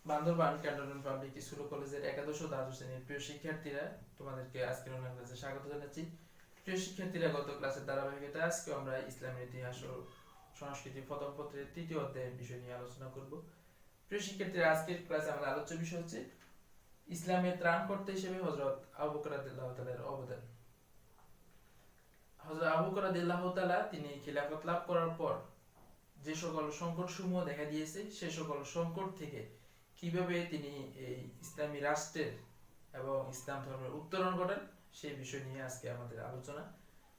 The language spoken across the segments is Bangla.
বান্দরবান ক্যান্টনমেন্ট পাবলিক স্কুল ও কলেজের একাদশ ও দ্বাদশ শ্রেণীর প্রিয় শিক্ষার্থীরা, তোমাদেরকে আজকের অনলাইন ক্লাসে স্বাগত জানাচ্ছি। প্রিয় শিক্ষার্থীরা, গত ক্লাসের ধারাবাহিকতা আজকে আমরা ইসলামের ইতিহাস ও সংস্কৃতি প্রথম পত্রের তৃতীয় অধ্যায়ের বিষয় নিয়ে আলোচনা করব। প্রিয় শিক্ষার্থীরা, আজকের ক্লাসে আমাদের আলোচ্য বিষয় হচ্ছে ইসলামের ত্রাণকর্তা হিসেবে হযরত আবু বকর রাদিয়াল্লাহু তাআলার অবদান। হযরত আবু বকর রাদিয়াল্লাহু তাআলা তিনি খিলাফত লাভ করার পর যে সকল সংকট সমূহ দেখা দিয়েছে, সে সকল সংকট থেকে কিভাবে তিনি এই ইসলামী রাষ্ট্রের এবং ইসলাম ধর্মের উত্তরণ ঘটান, সেই বিষয় নিয়ে আজকে আমাদের আলোচনা।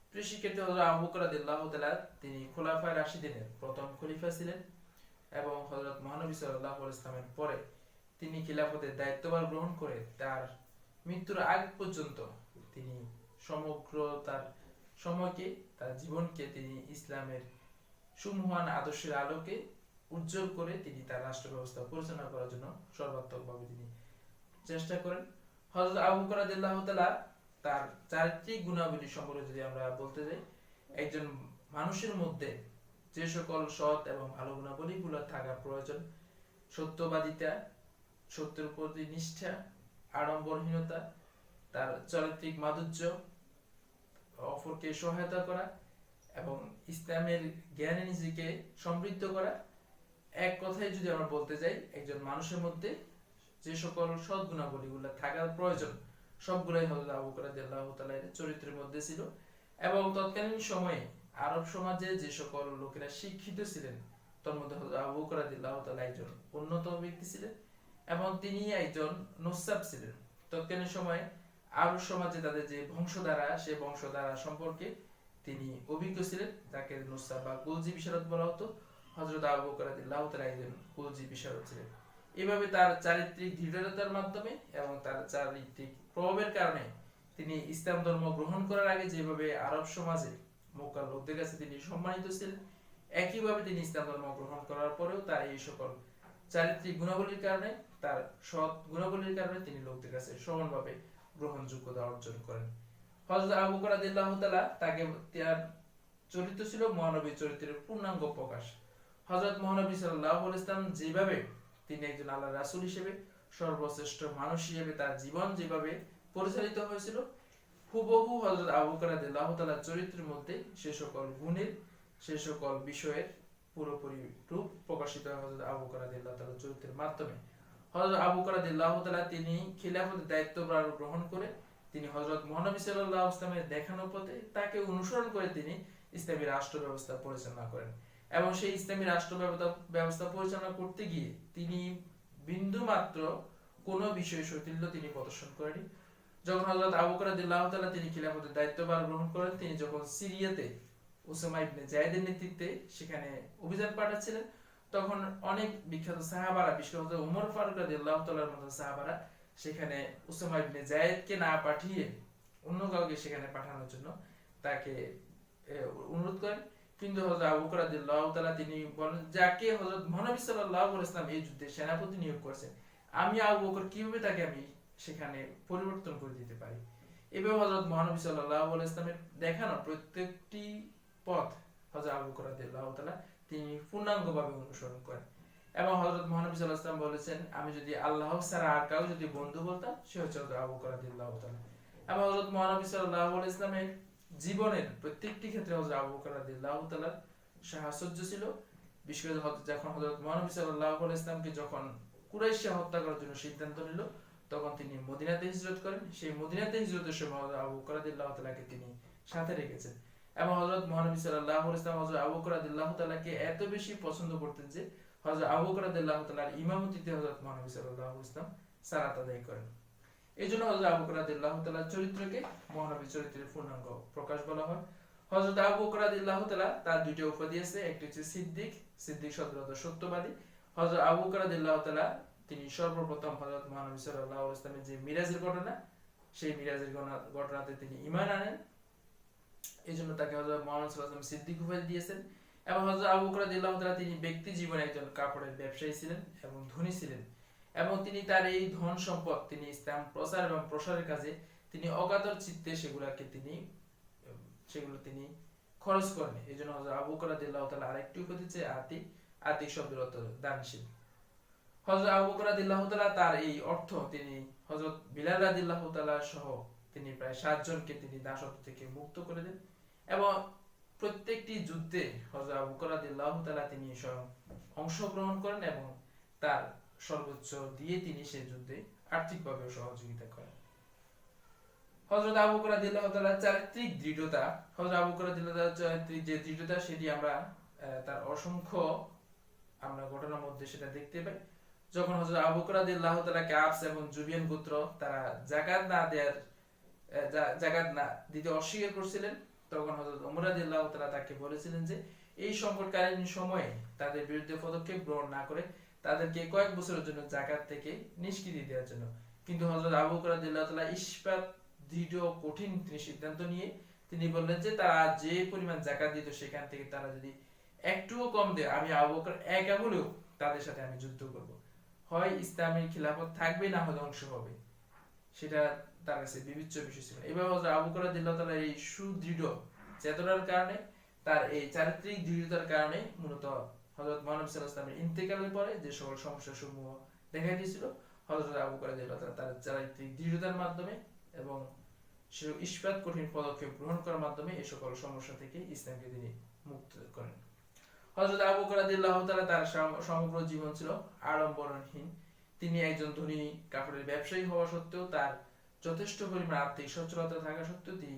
প্রিয় শিক্ষার্থী, হযরত আবু বকর রাদিয়াল্লাহু তাআলা তিনি খোলাফায়ে রাশিদিনের প্রথম খলিফা ছিলেন এবং হযরত মহানবী সাল্লাল্লাহু আলাইহি ওয়াসাল্লামের পরে তিনি খিলাফতের দায়িত্বভার গ্রহণ করে তার মৃত্যুর আগ পর্যন্ত তিনি সমগ্র তার সময়কে, তার জীবনকে তিনি ইসলামের সুমহান আদর্শের আলোকে উজ্জ্বল করে তিনি তার রাষ্ট্র ব্যবস্থা পরিচালনা করার জন্য সর্বাত্মকভাবে তিনি চেষ্টা করেন। হযরত আবু বকর রাদিয়াল্লাহু তাআলা তার চারিত্রিক গুণাবলী সম্পর্কে যদি আমরা বলতে যাই, একজন মানুষের মধ্যে যে সকল সৎ এবং ভালো গুণাবলীগুলো থাকা প্রয়োজন, সত্যবাদিতা, সত্যের প্রতি নিষ্ঠা, আড়ম্বরহীনতা, তার চারিত্রিক মাধুর্য, অপরকে সহায়তা করা এবং ইসলামের জ্ঞানে নিজেকে সমৃদ্ধ করা, এক কথায় যদি আমরা বলতে যাই, একজন মানুষের মধ্যে যে সকল সৎ গুণাবলীগুলো থাকার প্রয়োজন সবগুলাই হযরত আবু বকর রাদিয়াল্লাহু তাআলার চরিত্রের মধ্যে ছিল। এবং তৎকালীন সময়ে আরব সমাজে যে সকল লোকেরা শিক্ষিত ছিলেন, তার মধ্যে হযরত আবু বকর রাদিয়াল্লাহু তাআলা একজন অন্যতম ব্যক্তি ছিলেন এবং তিনি একজন নুসাব ছিলেন। তৎকালীন সময়ে আরব সমাজে তাদের যে বংশধারা, সেই বংশধারা সম্পর্কে তিনি অভিজ্ঞ ছিলেন, যাকে নুসাব বা কুলজি বিশারদ বলা হতো। হযরত আবু বকর রাদিয়াল্লাহু তাআলা একজন কুলজি বিশারদ ছিলেন। এভাবে তার চারিত্রিক দৃঢ়তার মাধ্যমে এবং তার চারিত্রিক প্রভাবের কারণে তিনি ইসলাম ধর্ম গ্রহণ করার আগে যেভাবে আরব সমাজে মক্কার লোকদের কাছে তিনি সম্মানিত ছিলেন, একইভাবে তিনি ইসলাম ধর্ম গ্রহণ করার পরেও তার এই সকল চারিত্রিক গুণাবলীর কারণে, তার সৎ গুণাবলীর কারণে তিনি লোকদের কাছে সমানভাবে গ্রহণযোগ্যতা অর্জন করেন। হযরত আবু বকর রাদিয়াল্লাহু তাআলা তাকে, তার চরিত্র ছিল মহানবীর চরিত্রের পূর্ণাঙ্গ প্রকাশ। হযরত মহানবী সাল্লাল্লাহু আলাইহি ওয়াসাল্লাম যেভাবে তিনি একজন আল্লাহর রাসূল হিসেবে, সর্বশ্রেষ্ঠ মানুষ হিসেবে তার জীবন যেভাবে পরিচালিত হয়েছিল, হুবহু হযরত আবু বকর রাদিয়াল্লাহু তাআলার চরিত্রের মধ্যে সে সকল গুণের, সে সকল বিষয়ের পুরোপুরি রূপ প্রকাশিত হয় হযরত আবু বকর রাদিয়াল্লাহু তাআলার চরিত্রের মাধ্যমে। হযরত আবু বকর রাদিয়াল্লাহু তাআলা তিনি খিলাফতের দায়িত্বভার গ্রহণ করে তিনি হযরত মহানবী সাল্লাল্লাহু আলাইহি ওয়াসাল্লামের দেখানো পথে তাকে অনুসরণ করে তিনি ইসলামী রাষ্ট্র ব্যবস্থা পরিচালনা করেন এবং সেই ইসলামী রাষ্ট্র ব্যবস্থা পরিচালনা করতে গিয়ে তিনি বিন্দু মাত্র কোনো বিষয়ে শৈথিল্য তিনি প্রদর্শন করেনি। যখন হযরত আবু বকর রাদিয়াল্লাহু তাআলা তিনি খিলাফতের দায়িত্বভার গ্রহণ করেন, তিনি যখন সিরিয়াতে উসামা ইবনে যায়েদের নেতৃত্বে সেখানে অভিযান পাঠাচ্ছিলেন, তখন অনেক বিখ্যাত সাহাবারা, বিশেষ করে ওমর ফারুক রাদিয়াল্লাহু তাআলার মতো সাহাবারা সেখানে উসামা ইবনে যায়েদকে না পাঠিয়ে অন্য কাউকে সেখানে পাঠানোর জন্য তাকে অনুরোধ করেন। কিন্তু হযরত আবু বকর রাদিয়াল্লাহু তাআলা তিনি বলেন, যাকে হযরত মহানবী সাল্লাল্লাহু আলাইহি ওয়াসাল্লাম এই যুদ্ধে সেনাপতি নিয়োগ করেছেন, আমি আবু বকর কিভাবে তাকে আমি সেখানে পরিবর্তন করে দিতে পারি। এভাবে হযরত মহানবী সাল্লাল্লাহু আলাইহি ওয়াসাল্লামের দেখানো প্রত্যেকটি পথ হযরত আবু বকর রাদিয়াল্লাহু তাআলা তিনি পূর্ণাঙ্গভাবে অনুসরণ করেন এবং হযরত মহানবী সাল্লাল্লাহু আলাইহি ওয়াসাল্লাম বলেছেন, আমি যদি আল্লাহ ছাড়া আর কাউ যদি বন্ধু বলতাম, সে হচ্ছে হযরত আবু বকর রাদিয়াল্লাহু তাআলা। এবং হযরত মহানবী সাল্লাল্লাহু আলাইহি ওয়াসাল্লামের জীবনের প্রত্যেকটি ক্ষেত্রে হযরত আবু বকর রাদিয়াল্লাহু তাআলার সাহচর্য ছিল। বিশেষ করে যখন হযরত মহানবী সাল্লাল্লাহু আলাইহি ওয়াসাল্লামকে যখন কুরাইশরা হত্যা করার জন্য সিদ্ধান্ত নিল, তখন তিনি মদিনাতে হিজরত করেন। সেই মদিনাতে হিজরতের সময় হযরত আবু বকর রাদিয়াল্লাহু তাআলাকে তিনি সাথে রেখেছেন এবং হযরত মহানবী সাল্লাল্লাহু আলাইহি ওয়াসাল্লাম হযরত আবু বকর রাদিয়াল্লাহু তাআলাকে এত বেশি পছন্দ করতেন যে হযরত আবু বকর রাদিয়াল্লাহু তাআলার ইমামতিতে হযরত মহানবী সাল্লাল্লাহু আলাইহি ওয়াসাল্লাম সালাত আদায় করেন। এই জন্য হযরত আবু বকর রাদিয়াল্লাহু তাআলার চরিত্রকে মহানবী চরিত্রের পূর্ণাঙ্গ প্রকাশ বলা হয়। হযরত আবু বকর রাদিয়াল্লাহু তাআলা তার দুইটা উপাধি আছে, একটি হচ্ছে সিদ্দিক, সিদ্দিক শব্দের অর্থ সত্যবাদী। হযরত আবু বকর রাদিয়াল্লাহু তাআলা তিনি সর্বপ্রথম হযরত মহানবী সাল্লাল্লাহু আলাইহি ওয়াসাল্লামের যে মিরাজের ঘটনা, সেই মিরাজের ঘটনাতে তিনি ঈমান আনেন। এইজন্য তাকে হযরত মুহাম্মদ সাল্লাল্লাহু আলাইহি ওয়াসাল্লাম সিদ্দিক উপাধি দিয়েছেন। এবং হযরত আবু বকর রাদিয়াল্লাহু তাআলা তিনি ব্যক্তি জীবনে একজন কাপড়ের ব্যবসায়ী ছিলেন এবং ধনী ছিলেন এবং তিনি তার এই ধন সম্পদ তিনি ইসলাম প্রচার এবং প্রসারের কাজে তিনি অগাধর চিত্তে সেগুলো তিনি খরচ করেন। এইজন্য হযরত আবু বকর রাদিয়াল্লাহু তাআলা আরেকটি উপাধি হচ্ছে আতিক, আতিক শব্দের অর্থ দানশীল। হযরত আবু বকর রাদিয়াল্লাহু তাআলা তার এই অর্থ তিনি হযরত বিলাল রাদিয়াল্লাহু তাআলা সহ তিনি প্রায় 7 জনকে তিনি দাসত্ব থেকে মুক্ত করে দেন এবং প্রত্যেকটি যুদ্ধে হযরত আবু বকর রাদিয়াল্লাহু তাআলা তিনি স্বয়ং অংশগ্রহণ করেন এবং তার সর্বোচ্চ দিয়ে তিনি সেই যুদ্ধে আর্থিকভাবে সহযোগিতা করেন। হযরত আবু বকর রাদিয়াল্লাহু তাআলার চারিত্রিক দৃঢ়তা, হযরত আবু বকর রাদিয়াল্লাহু তাআলার চারিত্রিক যে দৃঢ়তা সেটি আমরা তার অসংখ্য আমরা ঘটনার মধ্যে সেটা দেখতে পাই। যখন হযরত আবু বকর রাদিয়াল্লাহু তাআলা কাবস এবং জুবিয়ান গোত্র তারা যাকাত না দিতে অস্বীকার করছিলেন, তখন হযরত ওমর রাদিয়াল্লাহু তাআলা তাকে বলেছিলেন যে এই সংকটকালীন সময়ে তাদের বিরুদ্ধে পদক্ষেপ গ্রহণ না করে তাদেরকে কয়েক বছরের জন্য যাকাত থেকে নিষ্কৃতি দেওয়ার জন্য। কিন্তু হযরত আবু বকর রাদিয়াল্লাহু তাআলা ইস্পাত দৃঢ় কঠিন তিনি সিদ্ধান্ত নিয়ে তিনি বললেন যে তারা যে পরিমাণ যাকাত দিত সেখান থেকে তারা যদি একটুও কম দেয়, আমি আবু বকর একা হলেও তাদের সাথে আমি যুদ্ধ করব। হয় ইসলামের খিলাফত থাকবে না হলে ধ্বংস হবে, সেটা তার কাছে বিবেচ্য বিষয় ছিল। এবার হযরত আবু বকর রাদিয়াল্লাহু তাআলার এই সুদৃঢ় চেতনার কারণে, তার এই চারিত্রিক দৃঢ়তার কারণে মূলত হযরত মুহাম্মদ সাল্লাল্লাহু আলাইহি ওয়াসাল্লামের ইন্তেকালের পরে যে সকল সমস্যা সমূহ দেখা দিয়েছিল, হযরত আবু বকর রাদিয়াল্লাহু তাআলা তার চারিত্রিক দৃঢ়তার মাধ্যমে এবং সে ইস্পাত কঠিন পদক্ষেপ গ্রহণ করার মাধ্যমে এই সকল সমস্যা থেকে ইসলামকে তিনি মুক্ত করেন। হযরত আবু বকর রাদিয়াল্লাহু তাআলা তার সমগ্র জীবন ছিল আড়ম্বরহীন। তিনি একজন ধনী কাপড়ের ব্যবসায়ী হওয়া সত্ত্বেও, তার যথেষ্ট পরিমাণ আর্থিক সচ্ছলতা থাকা সত্ত্বেও তিনি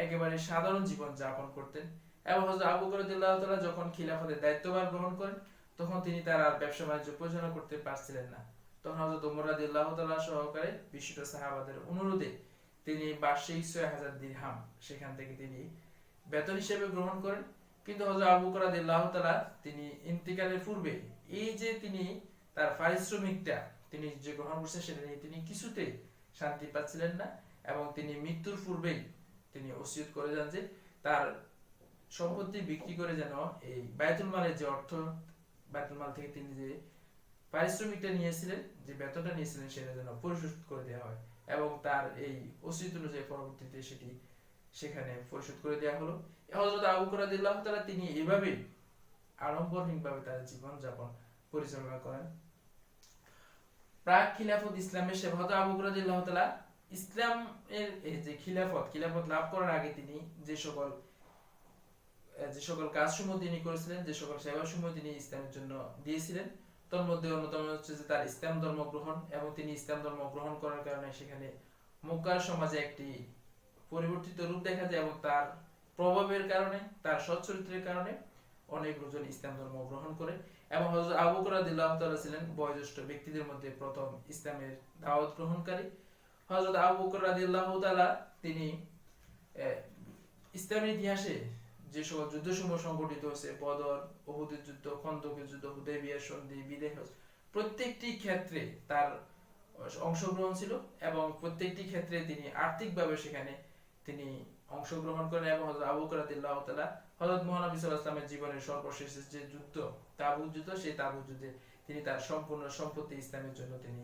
একেবারে সাধারণ জীবন যাপন করতেন। এবং হযরত আবু বকর রাদিয়াল্লাহু তাআলা যখন খিলাফতের দায়িত্বভার গ্রহণ করেন তখন তিনি তার আর ব্যবসা বাণিজ্য পরিচালনা করতে পারছিলেন না। তখন হযরত ওমর রাদিয়াল্লাহু তাআলা সহকারে বিশিষ্ট সাহাবাদের অনুরোধে তিনি বার্ষিক 6000 দিরহাম সেখান থেকে তিনি বেতন হিসেবে গ্রহণ করেন। কিন্তু হযরত আবু বকর রাদিয়াল্লাহু তাআলা তিনি ইন্তিকালের পূর্বে এই যে তিনি তার পারিশ্রমিকটা তিনি যে গ্রহণ করছেন সেটা নিয়ে তিনি কিছুতেই শান্তি পাচ্ছিলেন না এবং তিনি মৃত্যুর পূর্বেই তিনি ওসিয়ত করে যান যে তার সম্পত্তি বিক্রি করে যেন এই বায়তুল মালের যে অর্থ, বায়তুল মাল থেকে তিনি যে পারিশ্রমিকটা নিয়েছিলেন, যে বেতনটা নিয়েছিলেন সেটা যেন পরিশোধ করে দেওয়া হয় এবং তার এই ওসিয়ত অনুযায়ী পরবর্তীতে সেটি সেখানে পরিশোধ করে দেওয়া হলো। হযরত আবু বকর রাদিয়াল্লাহু তাআলা তিনি এভাবে আড়ম্বরহীনভাবে তার জীবন যাপন পরিচালনা করেন। প্রাক খিলাফত ইসলামের সেবা, হযরত আবু বকর রাদিয়াল্লাহু তাআলা ইসলামের এই যে খিলাফত লাভ করার আগে তিনি যে সকল কাজসমূহ তিনি করেছিলেন, যে সকল সেবাসমূহ তিনি ইসলামের জন্য দিয়েছিলেন, তার মধ্যে অন্যতম হচ্ছে যে তার ইসলাম ধর্ম গ্রহণ। এবং তিনি ইসলাম ধর্ম গ্রহণ করার কারণে সেখানে মক্কার সমাজে একটি পরিবর্তিত রূপ দেখা যায় এবং তার প্রভাবের কারণে, তার সচ্চরিত্রের কারণে অনেক লোকজন ইসলাম ধর্ম গ্রহণ করে। এবং হযরত আবু বকর রাদিয়াল্লাহু তাআলা ছিলেন বয়োজ্যেষ্ঠ ব্যক্তিদের মধ্যে প্রথম ইসলামের দাওয়াত গ্রহণকারী। হযরত আবু বকর রাদিয়াল্লাহু তাআলা তিনি ইসলামের ইতিহাসে যে সকল যুদ্ধসমূহ সংঘটিত হয়েছে, বদর, উহুদের যুদ্ধ, খন্দকের যুদ্ধ, হুদায়বিয়া সন্ধি, বিদায় হজ, প্রত্যেকটি ক্ষেত্রে তার অংশগ্রহণ ছিল এবং প্রত্যেকটি ক্ষেত্রে তিনি আর্থিকভাবে সেখানে তিনি অংশগ্রহণ করেন। এবং হযরত আবু বকর রাদিয়াল্লাহু তাআলা হযরত মুহাম্মদ সাল্লাল্লাহু আলাইহি ওয়াসাল্লামের জীবনের সর্বশেষ যে যুদ্ধ তাবুক যুদ্ধ, সেই তাবুক যুদ্ধে তিনি তার সম্পূর্ণ সম্পত্তি ইসলামের জন্য তিনি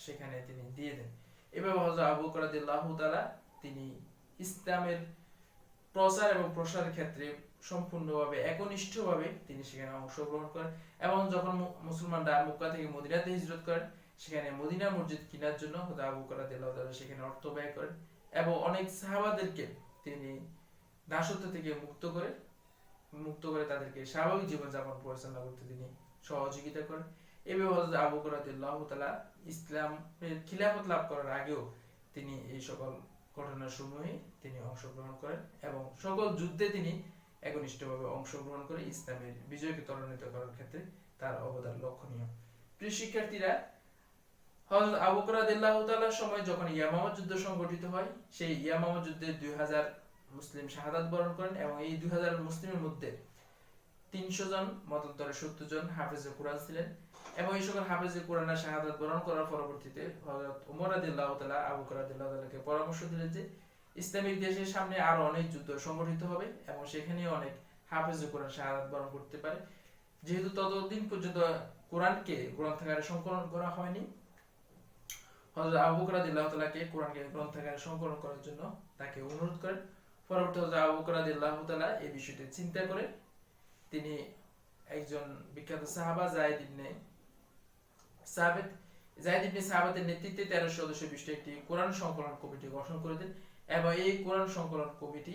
সেখানে তিনি দিয়ে দেন। এভাবে হযরত আবু বকর রাদিয়াল্লাহু তাআলা তিনি ইসলামের প্রচার এবং প্রসারের ক্ষেত্রে সম্পূর্ণভাবে একনিষ্ঠভাবে তিনি সেখানে অংশগ্রহণ করেন। এবং যখন মুসলমানরা মক্কা থেকে মদিনাতে হিজরত করেন, সেখানে মদিনা মসজিদ কেনার জন্য হযরত আবু বকর রাদিয়াল্লাহু তাআলা সেখানে অর্থ ব্যয় করেন এবং অনেক সাহাবাদেরকে তিনি দাসত্ব থেকে মুক্ত করে তাদেরকে স্বাভাবিক জীবনযাপন পরিচালনা করতে তিনি সহযোগিতা করেন। এভাবে হযরত আবু বকর রাদিয়াল্লাহু তাআলা ইসলামের খিলাফত লাভ করার আগেও তিনি এই সকল ঘটনার সমূহে তিনি অংশগ্রহণ করেন এবং সকল যুদ্ধে তিনি একনিষ্ঠভাবে অংশগ্রহণ করে ইসলামের বিজয়কে ত্বরান্বিত করার ক্ষেত্রে তার অবদান লক্ষণীয়। প্রিয় শিক্ষার্থীরা, হযরত আবু বকর রাদিয়াল্লাহু তাআলার সময় যখন ইয়ামামা যুদ্ধ সংগঠিত হয়, সেই ইয়ামামা যুদ্ধে 2000 মুসলিম শাহাদাত বরণ করেন এবং এই 2000 মুসলিমের মধ্যে 300 জন, মতান্তরে 70 জন হাফেজে কুরআন ছিলেন। এবং এই সকল হাফেজে কুরআনের শাহাদাত বরণ করার পরবর্তীতে হযরত ওমর রাদিয়াল্লাহু তাআলা আবু বকর রাদিয়াল্লাহু তাআলাকে পরামর্শ দিলেন যে ইসলামিক দেশের সামনে আরো অনেক যুদ্ধ সংগঠিত হবে এবং সেখানে অনেক হাফেজে কুরআন শাহাদাত বরণ করতে পারে। যেহেতু ততদিন পর্যন্ত কোরআনকে গ্রন্থাগারে সংকলন করা হয়নি, হযরত আবু বকর রাদিয়াল্লাহু তাআলাকে কোরআনকে গ্রন্থাগারে সংকলন করার জন্য তাকে অনুরোধ করেন। পরবর্তীতে হযরত আবু বকর রাদিয়াল্লাহু তাআলা এই বিষয়টি চিন্তা করে তিনি একজন বিখ্যাত সাহাবা যায়েদ ইবনে সাবেত যায়েদ ইবনে সাহাবাতের নেতৃত্বে 13 সদস্য বিশিষ্ট একটি কোরআন সংকলন কমিটি গঠন করে দেন এবং এই কোরআন সংকলন কমিটি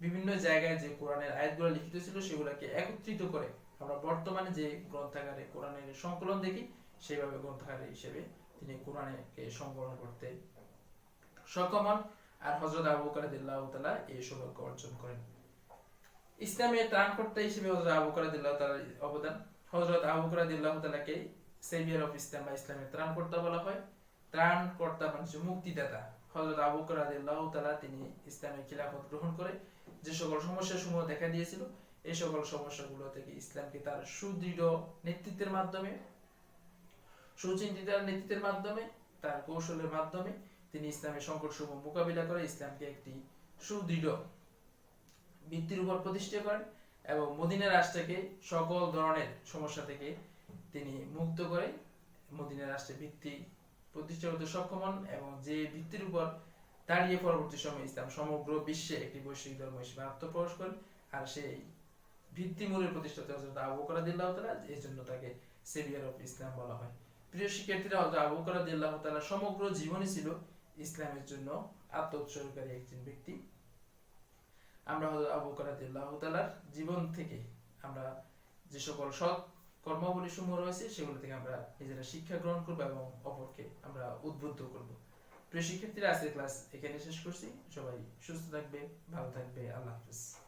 বিভিন্ন জায়গায় যে কোরআনের আয়াতগুলো লিখিত ছিল সেগুলোকে একত্রিত করে আমরা বর্তমানে যে গ্রন্থাগারে কোরআনের সংকলন দেখি সেইভাবে গ্রন্থাগারে হিসেবে তিনি কোরআনকে সংকলন করতে সক্ষম হন। আর হযরত আবু বকর রাদিয়াল্লাহু তাআলা এই সৌভাগ্য অর্জন করেন। ইসলামের ত্রাণকর্তা হিসেবে হযরত আবু বকর রাদিয়াল্লাহু তাআলার অবদান। হযরত আবু বকর রাদিয়াল্লাহু তাআলাকে সেভিয়ার অফ ইসলাম বা ইসলামের ত্রাণকর্তা বলা হয়। ত্রাণকর্তা মানে মুক্তিদাতা। হযরত আবু বকর রাদিয়াল্লাহু তাআলা তিনি ইসলামের খিলাফত গ্রহণ করে যে সকল সমস্যা সমূহ দেখা দিয়েছিল এই সকল সমস্যাগুলো থেকে ইসলামকে তার সুদৃঢ় নেতৃত্বের মাধ্যমে, সুচিন্তিত নেতৃত্বের মাধ্যমে, তার কৌশলের মাধ্যমে তিনি ইসলামের সংকটসমূহ মোকাবিলা করে ইসলামকে একটি সুদৃঢ় ভিত্তির উপর প্রতিষ্ঠা করেন এবং মদিনা রাষ্ট্রকে সকল ধরনের সমস্যা থেকে তিনি মুক্ত করে মদিনা রাষ্ট্রের ভিত্তি প্রতিষ্ঠা করতে সক্ষম হন এবং যে ভিত্তির উপর দাঁড়িয়ে পরবর্তী সময় ইসলাম সমগ্র বিশ্বে একটি বৈশ্বিক ধর্ম হিসেবে আত্মপ্রকাশ করেন। আর সেই ভিত্তিমূলের প্রতিষ্ঠাতা হযরত আবু বকর রাদিয়াল্লাহু তাআলা, এই জন্য তাকে সেভিয়ার অফ ইসলাম বলা হয়। প্রিয় শিক্ষার্থীরা, হযরত আবু বকর রাদিয়াল্লাহু তাআলা সমগ্র জীবনই ছিল ইসলামের জন্য আত্মোৎসর্গকারী একজন ব্যক্তি। আমরা হযরত আবু বকর রাদিয়াল্লাহু তাআলার জীবন থেকে আমরা যে সকল সৎ কর্মাবলী সমূহ রয়েছে সেগুলো থেকে আমরা নিজেরা শিক্ষা গ্রহণ করব এবং অপরকে আমরা উদ্বুদ্ধ করব। প্রিয় শিক্ষার্থীরা, আজকের ক্লাস এখানে শেষ করছি। সবাই সুস্থ থাকবে, ভালো থাকবে। আল্লাহ হাফেজ।